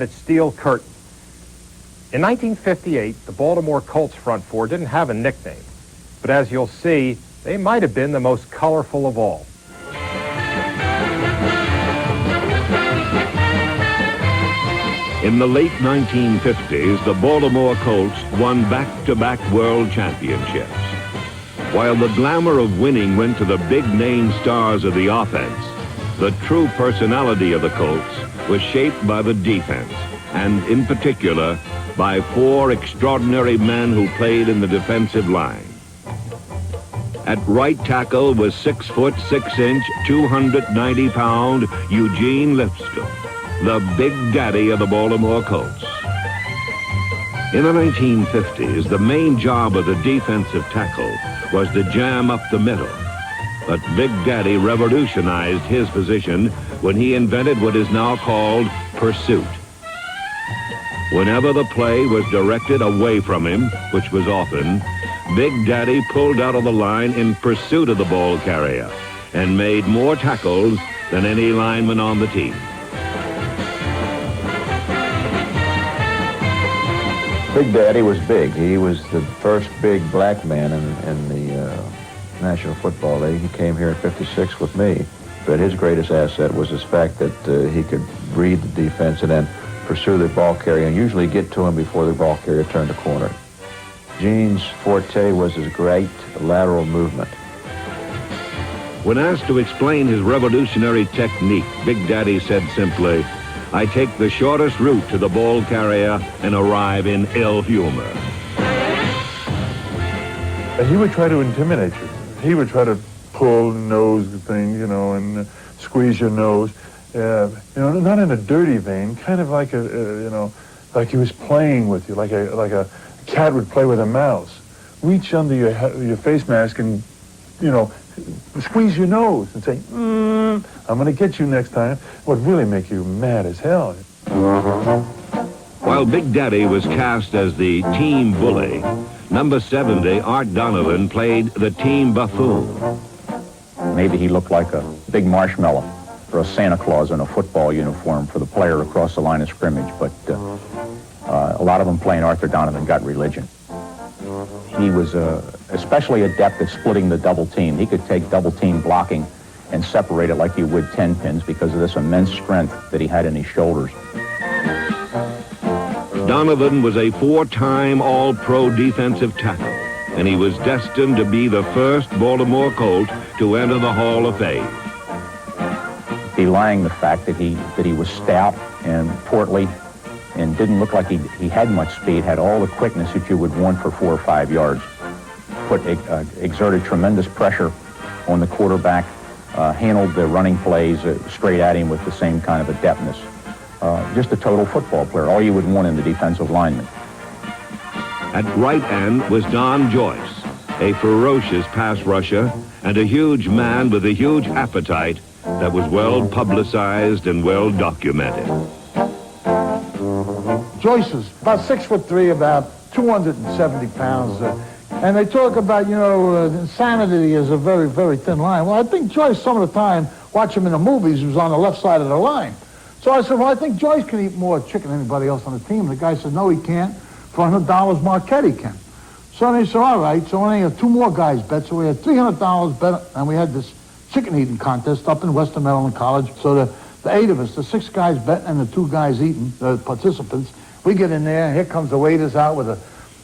That steel curtain. In 1958, the Baltimore Colts front four didn't have a nickname, but as you'll see, they might have been the most colorful of all. In the late 1950s, the Baltimore Colts won back-to-back world championships. While the glamour of winning went to the big-name stars of the offense, the true personality of the Colts was shaped by the defense, and in particular, by four extraordinary men who played in the defensive line. At right tackle was 6 foot 6 inch, 290-pound Eugene Lipscomb, the Big Daddy of the Baltimore Colts. In the 1950s, the main job of the defensive tackle was to jam up the middle. But Big Daddy revolutionized his position when he invented what is now called pursuit. Whenever the play was directed away from him, which was often, Big Daddy pulled out of the line in pursuit of the ball carrier and made more tackles than any lineman on the team. Big Daddy was big. He was the first big black man in the National Football League. He came here in '56 with me, but his greatest asset was his fact that he could read the defense and then pursue the ball carrier and usually get to him before the ball carrier turned the corner. Gene's forte was his great lateral movement. When asked to explain his revolutionary technique, Big Daddy said simply, "I take the shortest route to the ball carrier and arrive in ill humor." He would try to intimidate you. He would try to pull nose things, you know, and squeeze your nose. You know, not in a dirty vein, kind of like you know, like he was playing with you, like a cat would play with a mouse. Reach under your face mask and, you know, squeeze your nose and say, I'm going to get you next time. Would really make you mad as hell. While Big Daddy was cast as the team bully, number 70, Art Donovan, played the team buffoon. Maybe he looked like a big marshmallow or a Santa Claus in a football uniform for the player across the line of scrimmage, but a lot of them playing Arthur Donovan got religion. He was especially adept at splitting the double team. He could take double team blocking and separate it like you would 10 pins because of this immense strength that he had in his shoulders. Donovan was a 4-time All-Pro defensive tackle, and he was destined to be the first Baltimore Colt to enter the Hall of Fame. Belying the fact that he was stout and portly and didn't look like he had much speed, had all the quickness that you would want for 4 or 5 yards. Exerted tremendous pressure on the quarterback, handled the running plays straight at him with the same kind of adeptness. Just a total football player, all you would want in the defensive lineman. At right end was Don Joyce, a ferocious pass rusher and a huge man with a huge appetite that was well publicized and well documented. Joyce was about 6'3", about 270 pounds. And they talk about, you know, insanity is a very, very thin line. Well, I think Joyce, some of the time, watch him in the movies, he was on the left side of the line. So I said, well, I think Joyce can eat more chicken than anybody else on the team. And the guy said, no, he can't. For $100, Marquette can. So they said, all right. So we had 2 more guys bet. So we had $300 bet, and we had this chicken eating contest up in Western Maryland College. So the 8 of us, the 6 guys betting and the 2 guys eating, the participants, we get in there, and here comes the waiters out with a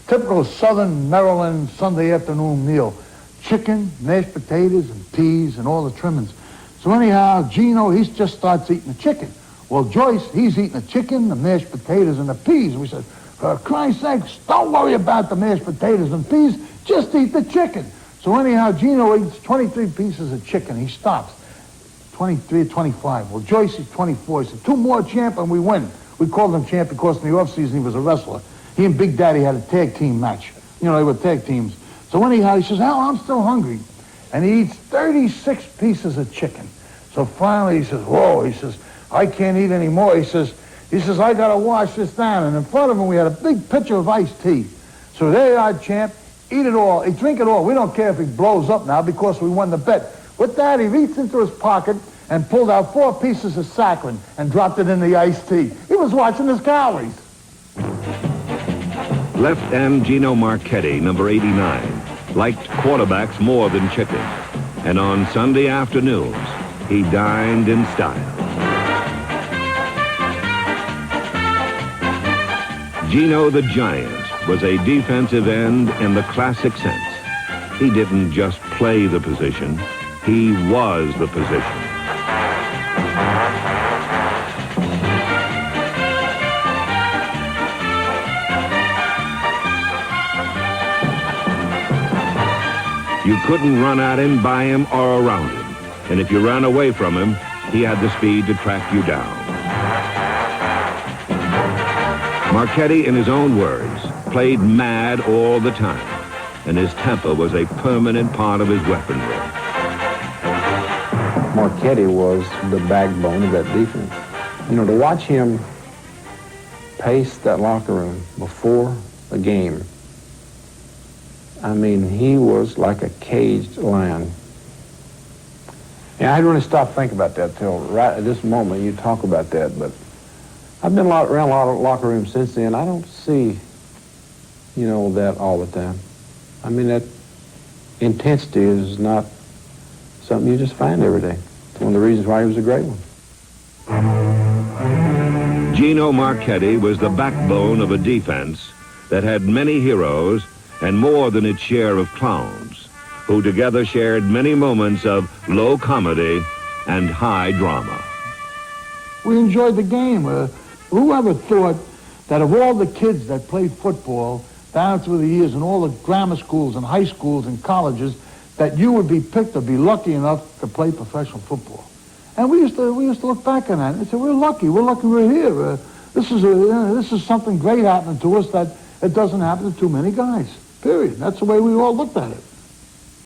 typical Southern Maryland Sunday afternoon meal. Chicken, mashed potatoes, and peas, and all the trimmings. So anyhow, Gino, he just starts eating the chicken. Well, Joyce, he's eating the chicken, the mashed potatoes, and the peas. And we said, for Christ's sakes, don't worry about the mashed potatoes and peas, just eat the chicken. So anyhow, Gino eats 23 pieces of chicken. He stops. 23 or 25. Well, Joyce is 24. He said, 2 more, champ, and we win. We called him champ because in the offseason he was a wrestler. He and Big Daddy had a tag team match. You know, they were tag teams. So anyhow, he says, Al, I'm still hungry. And he eats 36 pieces of chicken. So finally he says, whoa, he says, I can't eat any more. He says, I got to wash this down. And in front of him, we had a big pitcher of iced tea. So there you are, champ. Eat it all. Drink it all. We don't care if he blows up now because we won the bet. With that, he reaches into his pocket, and pulled out 4 pieces of saccharin and dropped it in the iced tea. He was watching his calories. Left end Gino Marchetti, number 89, liked quarterbacks more than chicken. And on Sunday afternoons, he dined in style. Gino the Giant was a defensive end in the classic sense. He didn't just play the position, he was the position. You couldn't run at him, by him, or around him. And if you ran away from him, he had the speed to track you down. Marchetti, in his own words, played mad all the time, and his temper was a permanent part of his weaponry. Marchetti was the backbone of that defense. You know, to watch him pace that locker room before a game, I mean, he was like a caged lion. And I hadn't really stopped thinking about that till right at this moment you talk about that, but I've been around a lot of locker rooms since then. I don't see, you know, that all the time. I mean, that intensity is not something you just find every day. It's one of the reasons why he was a great one. Gino Marchetti was the backbone of a defense that had many heroes and more than its share of clowns, who together shared many moments of low comedy and high drama. We enjoyed the game. Whoever thought that of all the kids that played football down through the years in all the grammar schools and high schools and colleges, that you would be picked or be lucky enough to play professional football. And we used to look back on that and say, we're lucky we're here. This is something great happening to us that it doesn't happen to too many guys, period. That's the way we all looked at it.